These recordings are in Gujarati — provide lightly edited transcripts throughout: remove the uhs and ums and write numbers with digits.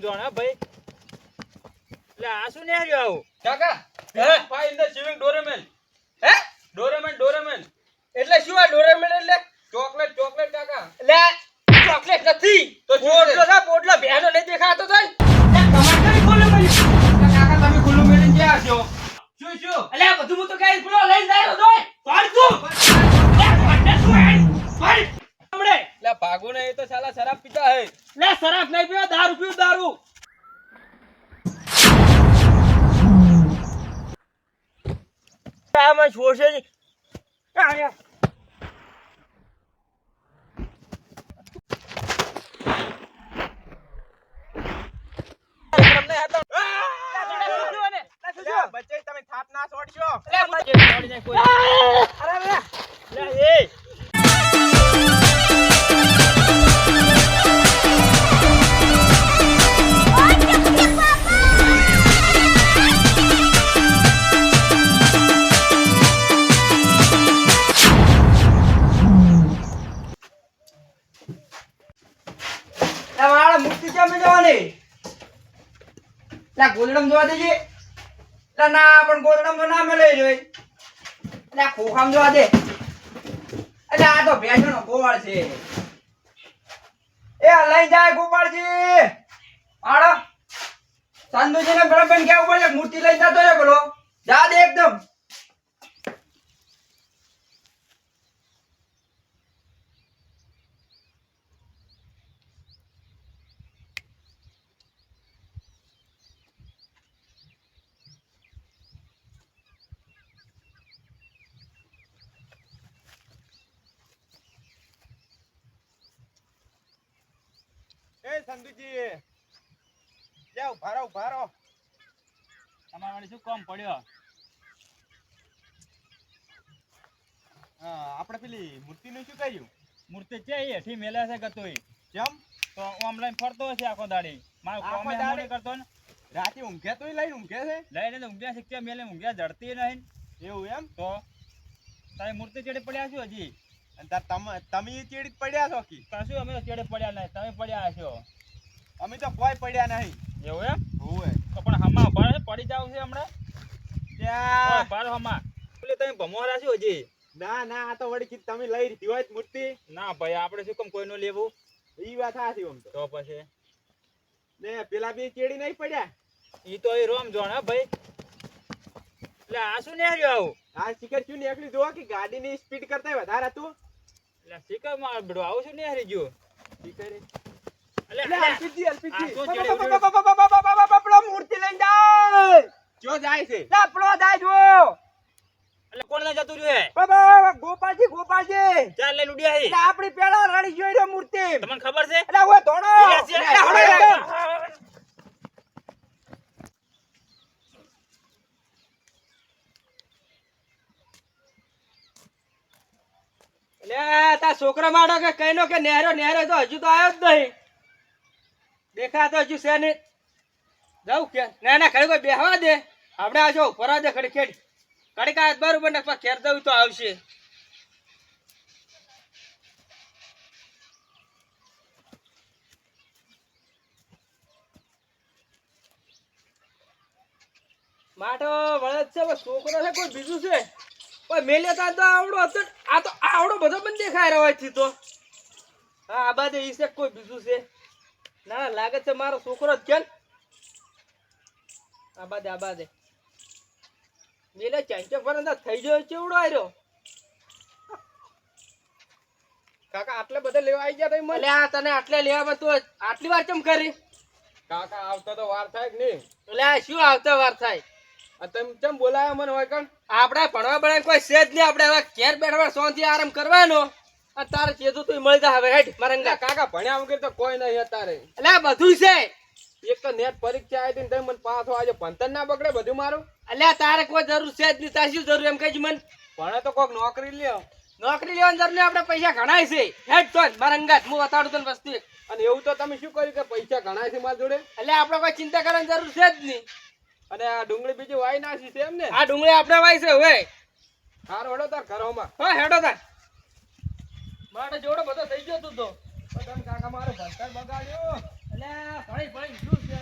જોણા ભાઈ એટલે આ શું ને રહ્યો આવું કાકા હે ફાઇન ધ સિવિંગ ડોરેમેન હે ડોરેમેન એટલે શું આ ડોરેમોન એટલે ચોકલેટ કાકા લે ચોકલેટ નથી તો શું પોટલો છે? છે પોટલો બેનો નહીં દેખાતો તો તમારે કઈ ખોલો મળી કાકા તમે ખુલ્લું મેળીને ક્યાં છો શું અલે આ બધું હું તો કઈ ખોલો લઈને જાય તો પાડ તું લે પાડ શું હે પાડ હમણે લે ભાગો ને એ તો સાલા શરાબ પીતા હે લે શરાબ નહીં પીવો દારૂ પીવો દારૂ આમાં છોડશે જ આયા બચ્ચે તમે થાપ ના છોડશો મુક્તિ કેમ જવાની લા ગોદડમ જોવા દેજે લા ના પણ ગોદડમ તો ના મળે જોઈ લા ખોખામ જોવા દે એટલે આ તો ભેંસનો ગોવાળ છે એ લઈ જાય ગોપાળજી આડો સંદુજીને બરાબર કેવું પડે મૂર્તિ લઈ જતો રે બોલો જા દે એકદમ એ સંદુજી જાવ ભારો તમારા વાળી શું કામ પડ્યો હા આપણે પેલી મૂર્તિનું શું કર્યું મૂર્તિ છે એ હેઠી મેલે છે ગતોય કેમ તો ઓનલાઈન ફરતો હશે આખો દાડી મારો આખો કોમે દાડી? નહીં કરતો ને રાતે ઊંઘે તોય લઈને ઊંઘે છે લઈને તો ઊંઘ્યા શીખ્યા મેલે ઊંઘ્યા જડતી નહીં એવું એમ તો તારી મૂર્તિ ચેડે પડ્યા છો હજી અને તમે એ ચેડી જ પડ્યા છો કી કશું અમે તો ચેડે પડ્યા નહીં તમે પડ્યા હશો અમે તો કોઈ પડ્યા નહીં એવું એમ હોવે તો પણ હમા ઉભા રહે, પડી જાવ છે હમણાં ત્યાં બાર હમા એટલે તમે ભમોરા છો હજી ના આ તો વળી કીધું તમે લઈ લીધી હોય મૂર્તિ ના ભાઈ આપણે શું કેમ કોઈનું લેવું ઈ વાત સાચી આમ તો તો પછી ને પેલા બે ચેડી નહીં પડ્યા ઈ તો એ રોમ જોણ હે ભાઈ એટલે આ શું ને રહ્યો આવું આ શિખર શું નીકળી જો કે ગાડીની સ્પીડ કરતા વધારે હતું એટલે શીખર માં બેડો આવું શું ને હરી ગયો શિખર એટલે અલ્પીજી આ શું ચેડે મૂર્તિ લઈને જાય જો જાય છે લાપડો જાય જો એટલે કોણ ને જતું રહ્યું હે ગોપાલજી ચાલ લઈ લુડિયા હે એટલે આપણી પેલા રડી જોઈ રહ્યો મૂર્તિ તમને ખબર છે એટલે ઓય ધોણો એટલે તા છોકરા માડો કે કઈનો કે નેહરો તો હજુ તો આવ્યો જ નહીં દેખા તો હજુ છે ને જાવ કે ના ખડી કોઈ બેહવા દે આપણે આ જો ફરા દે ખડી ખેડ કડી કા બરોબર ને ખેર દઉં તો આવશે માટો વળદ છે છોકરો છે કોઈ બીજું છે કોઈ મેલે તા તો આવડો હતો આ તો આવડો બધો પણ દેખાય રહ્યો છે તો હા આ બાજુ ઈ છે કોઈ બીજું છે ના લાગે છે મારો છોકરો જ કેમ આ બાજુ મેલે ચાંચો ફરંદા થઈ ગયો ચેવડો આવ્યો કાકા આટલે બધે લેવા આવી ગયા તમે એટલે આ તને આટલે લેવામાં તું આટલી વાર કેમ કરી કાકા આવતા તો વાર થાય કે નહીં એટલે આ શું આવતા વાર થાય આ તમે કેમ બોલાયા મને હોય કણ આપણે ભણવા ભણાય કોઈ છે જ નહીં આપણે હવે ઘેર બેઠવા શાંતિ આરામ કરવાનો અને તારે કીધું તું મળી જા હવે હેઠ મરંગા કાકા ભણ્યા વગર તો કોઈ નહીં અત્યારે એટલે આ બધું છે એક તો નેટ પરીક્ષા આવી હતી ને તમે મને પાછો આજે ભણતર ના બગડે બધું મારું એટલે તારે કોઈ જરૂર છે જ નહીં તારે શું જરૂર એમ કહેજ મને ભણે તો કોઈક નોકરી લ્યો નોકરી લેવાની જરૂર નહીં આપણે પૈસા ઘણાય છે હેઠ તો મરંગા હું બતાડું તને વસ્તુ અને એવું તો તમે શું કર્યું કે પૈસા ઘણા છે મારા જોડે એટલે આપણે કોઈ ચિંતા કરવાની જરૂર છે જ નહીં અને આ ડુંગળી બીજી વાઈ નાખી છે એમ ને આ ડુંગળી આપણે વાય છે હવે હારો હેડો તાર ઘરોમાં હા હેડો તાર મારે જોડો બધો થઈ ગયો તું તો તમે કાકા મારો ભણતર બગાડ્યો એટલે ભણી ભણી શું છે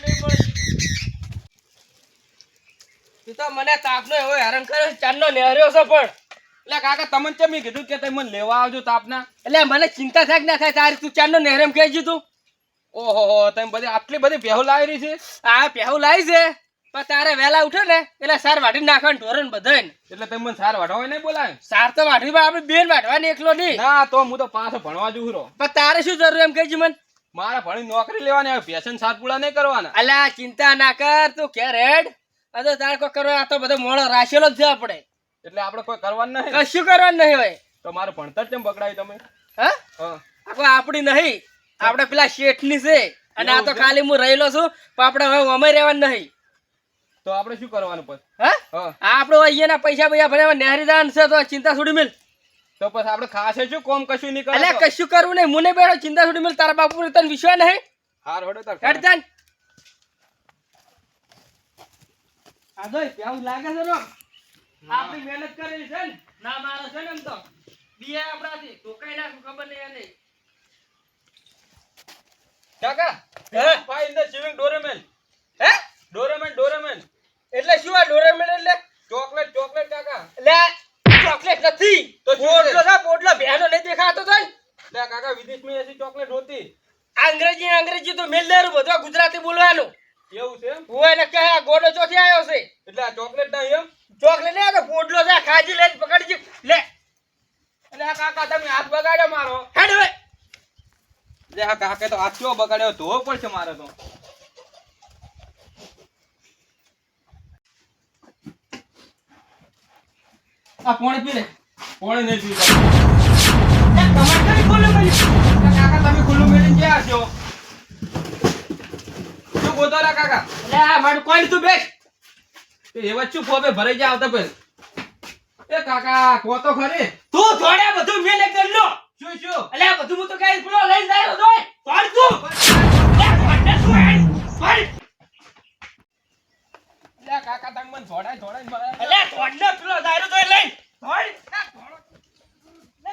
નહીં મળે. તું તો મને તાપનો એવો હેરાન કર્યો છે, ચાંદનો નેહર્યો છે પણ. એટલે કાકા તમને કેમ ઈ કીધું કે તમે મને લેવા આવજો તાપના? એટલે મને ચિંતા થાય કે ના થાય તારી, તું ચાંદનો નેહરેમ કહેજે તું. ઓહો, તમે બધી આટલી બધી ભેહું લાવી રહી છે? આ પહેવું લાવી છે પણ તારે વહેલા ઉઠે ને એટલે સાર વાટી નાખવાનું ઢોરણ બધાને. એટલે તમે મને સાર વાઢવા નહીં બોલાય? સાર તો વાટવી પણ આપણે બેન વાટવાની એકલો નહીં. ના, તો હું તો પાછો ભણવા જઉં છું. પણ તારે શું જરૂર એમ કહેજે મને. મારે ભણી નોકરી લેવાની આવે, પેશન સાત પૂળા નહીં કરવાના. અલા ચિંતા ના કર, તું ઘેર હેડ. આ તો તારે કોઈ કરવા, આ તો બધો મોળો રાશેલો જ છે આપણે. એટલે આપણે કોઈ કરવાનું નહીં. કશું કરવાનું નહીં હોય. તો મારું ભણતર કેમ બગડાય તમે? હા, હા, આ કોઈ આપણી નહીં, આપણે પેલા શેઠની છે. અને આ તો ખાલી હું રહેલો છું, પણ આપણે હવે અમે રહેવાનું નહીં. તો આપણે શું કરવાનું પછી? હા, હા, આપણો અહીંયાના પૈસા ભર્યા નહેરી દાન છે, તો ચિંતા છોડી મિલ. તો પછી આપણે ખાસે શું કોમ કશું નહીં એટલે કરે? કશું કરવું નહીં, મુને બેઠો ચિંતા છોડી મિલ. તારા બાપુ તને વિશ્વાસ નહીં? હાર હોડે તાર. હેડ તાન. આ જોઈ કેવું લાગે છે રો? આપણી મહેનત કરેલી છે ને, ના મારે છે ને એમ તો બીએ આપણાથી તો કઈ નાખું ખબર નહીં એને. કાકા, હે? ફાઇન ધ સિવિંગ ડોરેમેન. હે? ડોરેમેન. એટલે શું આ ડોરેમોન એટલે? ચોકલેટ કાકા. એટલે ચોકલેટ નથી તો શું છે? પોટલો છે, પોટલો બેનો નહીં દેખાતો તો લે કાકા, વિદેશમાં એસી ચોકલેટ હોતી. અંગ્રેજી તો મેલ દેરું, બધું ગુજરાતી બોલવાનું. એવું છે એમ? હું એને કહે આ ગોડો ચોથી આવ્યો છે. એટલે આ ચોકલેટ ના એમ? ચોકલેટ લે તો પોટલો છે, ખાજી લે પકડજી લે. એટલે આ કાકા તમે હાથ બગાડ્યો મારો. હેડ હવે. લે આ કાકે તો હાથ કેવો બગાડ્યો, ધોવો પડશે મારે તો. આ પાણી પી લે. કોણે નહીં પીવું? ટમાટર બોલે મને. કાકા તમે ખુલ્લું મેળીને ક્યાં છો? શું ગોતો રા કાકા? લે આ મારું કોઈ તું બેસ. એ વચ્ચે ફોબે ભરાઈ જાય આવતા પહેલ. એ કાકા કોતો ખરી. તું થોડે બધું મેલે કરલો. શું? અલે આ બધું હું તો કઈ પેલો લઈને જાય રોય. પાડ તું. લે પાડ તું હેડ. પાડ. લે કાકા તમે મને થોડાય મારે. અલે થોડને પેલો દારૂ તો લઈને. થોડ. લે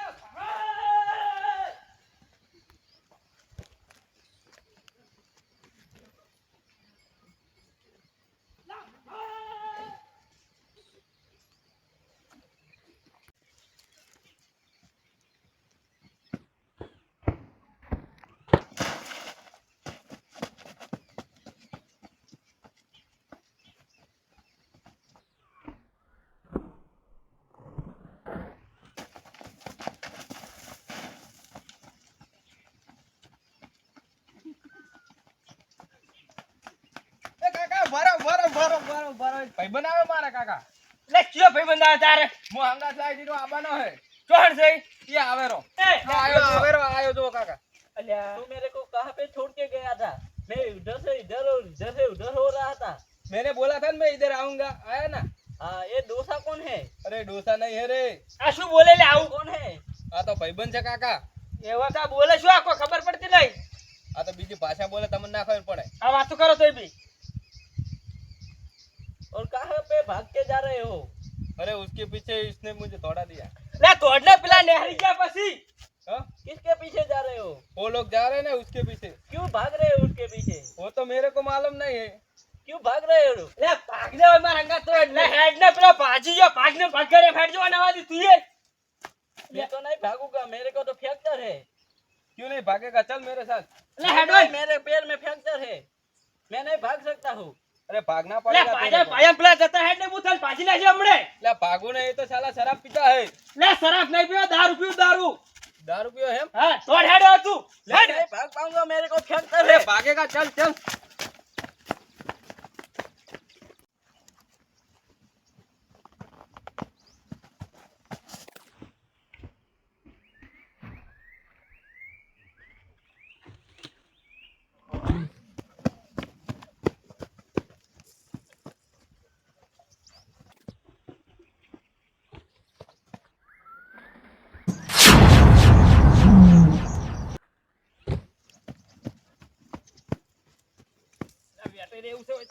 એ કાકા ભરો. ભાઈબંધ આવે મારા કાકા. લે ચિયો ભાઈ બંધા તારે. હું હંગાત લાવી દીધો આબાનો હે. કોણ છે? ये आवेरो એ आयो जो काका. અલ્યા तुम मेरे को कहाँ पे छोड़ के गया था? मैं उधर से इधर और इधर से उधर हो रहा था. मैंने बोला था ना मैं इधर आऊंगा, आया ना. हाँ, ये डोसा कौन है? अरे डोसा नहीं है रे, આ શું બોલે લે આવું? कौन है? आ तो भाईबंध છે કાકા. એવા કા બોલે શું આકો ખબર પડતી નહીં. આ તો બીજી ભાષા બોલે તમને ના ખબર પડે. આ વાતો કરો તોય બી. और कहाँ पे भाग के जा रहे हो? अरे उसके पीछे इसने मुझे दौड़ा दिया. લે તોડને પેલા નહેરી ગયા પછી. हाँ, किसके पीछे जा रहे हो? वो लोग जा रहे हैं ना उसके पीछे. क्यों भाग रहे हो उसके पीछे? वो तो मेरे को मालूम नहीं है. क्यों भाग रहे हो? લે ભાગને હોય મારા અંગા તો લે હેડ ને પેલો ભાજી ગયો, ભાગને ભાગ કરે ફેડ જો નવા દી તું એ. मैं तो नहीं भागूंगा, मेरे को तो फ्रैक्चर है. क्यों नहीं भागेगा, चल मेरे साथ. લે હેડ नहीं, હોય. मेरे पैर में फ्रैक्चर है, मैं नहीं भाग सकता हूँ. अरे भागना લે पड़ेगा પાજા तेरे को. પાયા પેલા જતા હેડ ને હું તને ભાજી નાખી હમણે. ला भागू नहीं तो साला शराब पीता है. લે શરાબ નહીં પીવો, દારૂ પીવું દારૂ. दारू पियो है. હા તોડ હેડ હવે તું. मैं હેડ. नहीं भाग पाऊंगा, मेरे को फ्रैक्चर अरे है. भागेगा, चल चल. વેટે એવું છે હોય.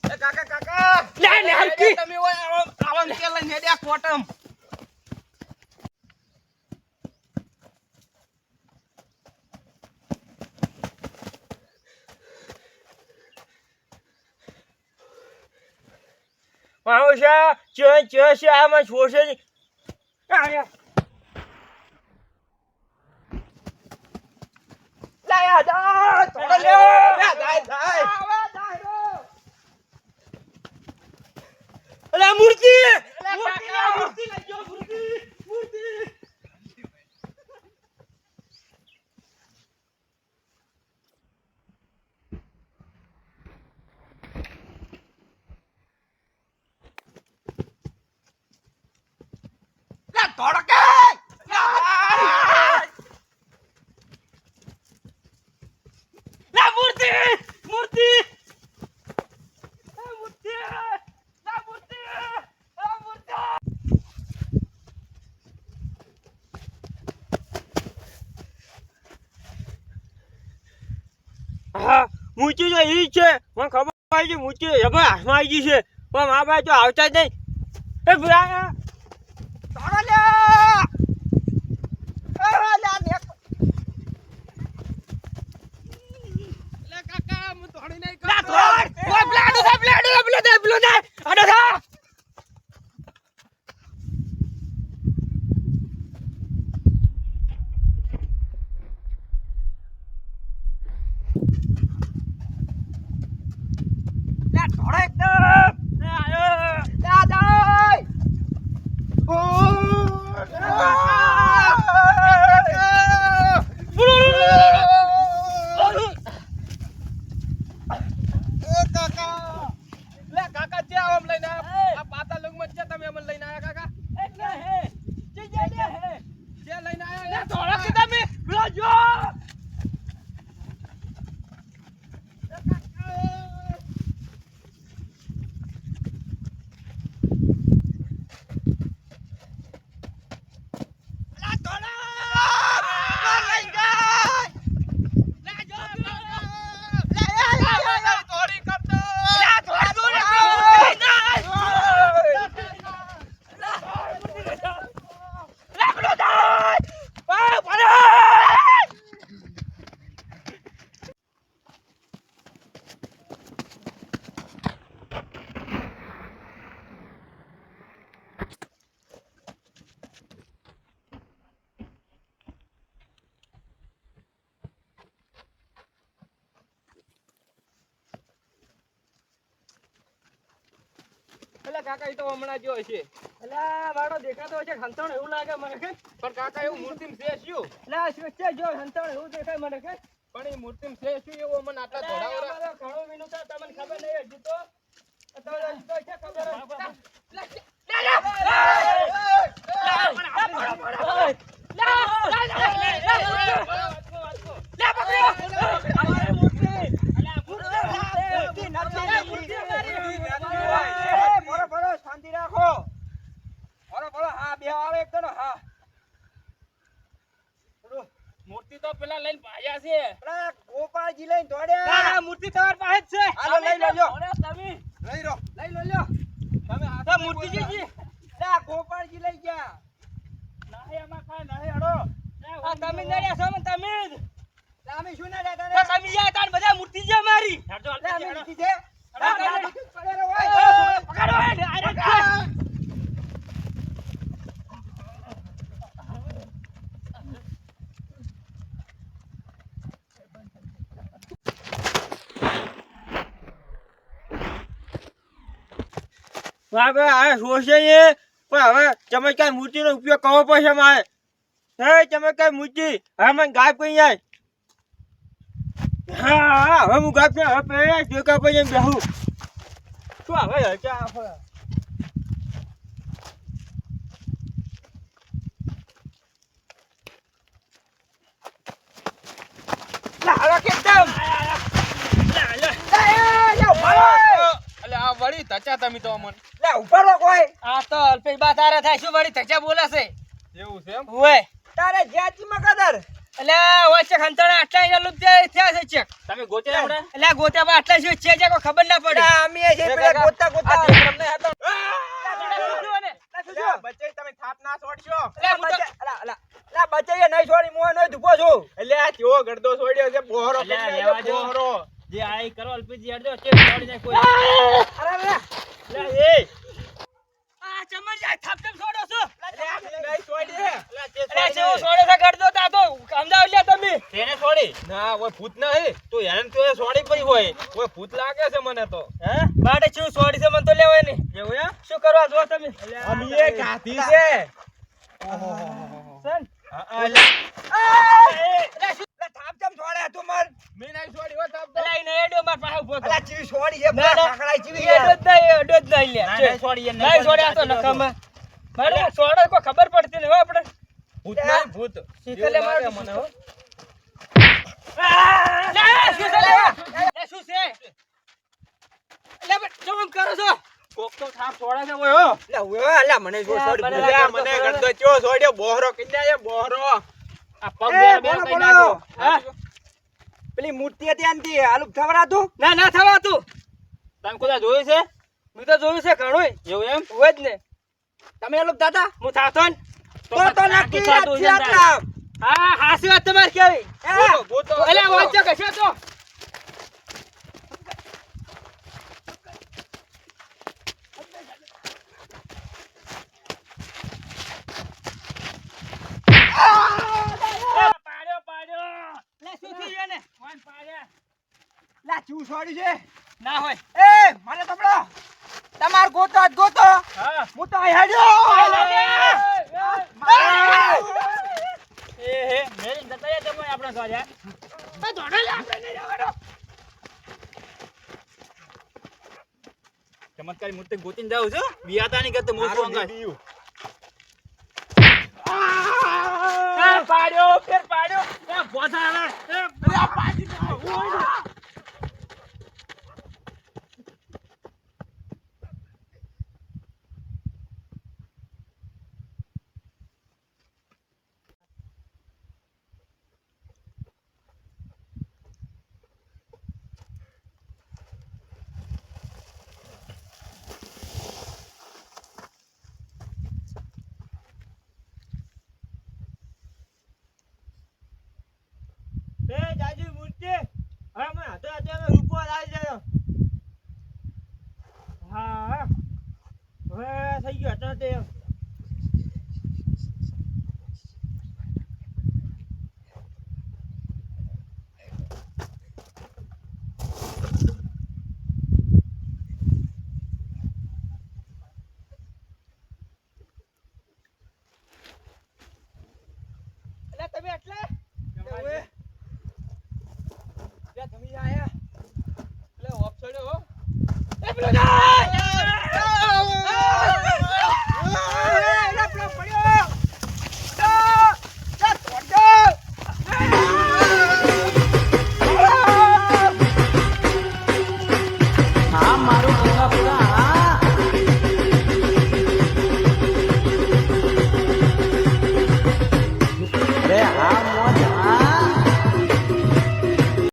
એ કાકા કાકા લે લે હલકી તમે ઓય આવો કે લઈને હેડ્યા કોટમ માવશા છે આમાં છોશે ની આયા લાયા દા થોડો લે જાય અરે મૂર્તિ કાકા. મૂર્તિ લઈ જાઓ મૂર્તિ લે ધોડકે લે મૂર્તિ મૂર્તિ હા મૂર્તિ તો ઈ છે મને ખબર પડી છે મૂર્તિ હવે હાથમાં આવી ગઈ છે પણ મા બાપ તો આવતા જ નહીં એ ભૂરા ધોડો લે લે કાકા હું ધોડી નહીં લા કરતો થોડ ઓય બ્લાડો થા બ્લાડો આડો થા લે ધોડો એકદમ દાદા કાકા ઈ તો હમણાં જો છે અલા મારો દેખાતો છે હંતણ એવું લાગે મને કે પણ કાકા એવું મૂર્તિમાં છે શું લા શું છે જો હંતણ એવું દેખાય મને કે પણ એ મૂર્તિમાં છે શું એવું મને આટલા ધોડાવરા ઘણો વિનું તો તમને ખબર નહીં હજી તો તમને હજી તો છે ખબર શાંતિ રાખો બોલો હા બે આવે એક તો હા મૂર્તિ તો પેલા લઈને ભાયા છે. પેલા ગોપાલજી લઈને દોડ્યા મૂર્તિ તમારી પાસે જ છે હાલો લઈ લેજો તમે લઈ રો લઈ લો લ્યો તમે હાથ મૂર્તિજી લા ગોપાલજી લઈ ગયા નાહી આમાં કાંઈ નાહી હડો. આ તમે નડ્યા છો ને તમે જ તમે શું ના લેતા ને તમે યા તાર બધા મૂર્તિ છે મારી હેડજો, લે હેડજો, અમે હેડો. મૂર્તિ છે પડેલો હોય પકડો હોય બાબા આ શોષે છે પણ હવે ચમત્કાર મૂર્તિનો ઉપયોગ કરવો પડશે મારે હે ચમત્કાર મૂર્તિ હવે મને ગાયબ કરી જાય હા હવે હું ગાયબ છું હવે પહેલા જોકા પછી બેહું શું હવે હચા હાલો કેમ અલે આ વળી તચા તમે તો અમન લે ઉપર રો કોઈ આ તો અલ્પેશ બા તારે થાય શું વળી ધચા બોલે છે એવું છે એમ ઓય તારે જાતિ મકદર અલ્યા વચ્ચે ખંતાણા આટલા અહીંયા લુપ થયા છે ચેક. તમે ગોત્યા હમણાં? અલ્યા ગોત્યા પણ આટલા શું છે કોઈ ખબર ના પડી. અમે છે પેલા ગોતા ગોતા તમને હતો અલ્યા, બચ્ચે તમે થાપ ના છોડશો. અલ્યા, હું તો- અલ્યા, બચ્ચે એ નહીં છોડી મોય નહીં ધૂપો છું. અલ્યા કેવો ગડદો છોડ્યો છે બોહરો અલ્યા, કેટલા રહેવા છે, દો. બોહરો. જે આ ઈ કરો અલ્પેશજી હેડજો, તે છોડી નાખ કોઈ. અલ્યા, એ. આ ચમચા થાપ કેમ છોડો છો? અલ્યા, નહીં છોડી. અલ્યા, તે અલ્યા છોડી જેવો દે. છોડે છે કરદો તા તો સમજાવ લ્યા તમે. તેને છોડી. ના ઓય ભૂત નહીં તું હેરાન તો એ છોડી પઈ હોય ઓય ભૂત લાગે છે મને તો હે બાડે શું છોડી છે મને તો લેવાય નહીં. એવું એમ શું કરવા જો તમે? અમે એ ગાધી છે સન થાપ ચમ છોડે તું મર. મે નહીં છોડી હો તાપ તો અલ્યા ઈને એડો માર પાસે ઉભો હતો. અલ્યા, ચીવી છોડી છે. ના, ના. ખાખરાઈ ચીવી એડો છે. જ નહીં, એડો જ નહીં લ્યા. ના, છે. નહીં છોડી, એને નહીં છોડ્યા તો સાચી નખામાં. મારે છોડે કોઈ ખબર પડતી નહીં હો આપણે. ભૂત નહીં ભૂત શીખલે એવું મારું લાગે મને હો શું છે લ્યા? લ્યા, શું છે? લ્યા, પણ શું આમ કરો છો? કોક તો થાપ છોડે છે ઓય હો. અલ્યા, ઓય, અલ્યા, મને જો અલ્યા, છોડી મને ભૂલ. અલ્યા, મને ગડદો ચો છોડ્યો બોહરો કેટલા છે બોહરો આ પગ એ, બેર બોલો, કઈ બોલો. નાખો. હા? પેલી મૂર્તિ હતી આનથી આલુ થવરાતું. ના ના થવાતું. તમે કોઈ જોયું છે? મેં તો જોયું છે ઘણું એવું એમ? હોય જ ને. તમે આલુ દાદા હું થાતો ને. તો નક્કી થતું યાદ હોય છે ને આટલા. હા હાસી વાત તમારી કેવી. હે? ભૂત અલ્યા વાંચો કશો તો. પાડ્યો પાડ્યો. લે શું થયું એને? કોણ પાડ્યા? અલ્યા, ચીવું છોડી છે. ના હોય. એ મને તબડો તમાર ગોતો જ ગોતો. હા. હું તો અહીં હેડ્યો. એ હે મેરી જતા રહ્યા તમે આપણા સ્વાજા. ચમત્કારી મૂર્તિ ગોતીને જાઉં છું બિયાતા નહીં કરતો મોટું અંગાજ. પાડ્યો ફેર પાડ્યો. એ ભોસા હવે. એ જાજી મૂર્તિ હવે મને હાથે હાથે હવે રૂપો લાવી જાય. હા હવે થઈ ગયો હતો તે. અલ્યા તમે એટલે ઓય. લે તમે આયા. એટલે ઓફ છોડ્યો હો એ પેલો જા.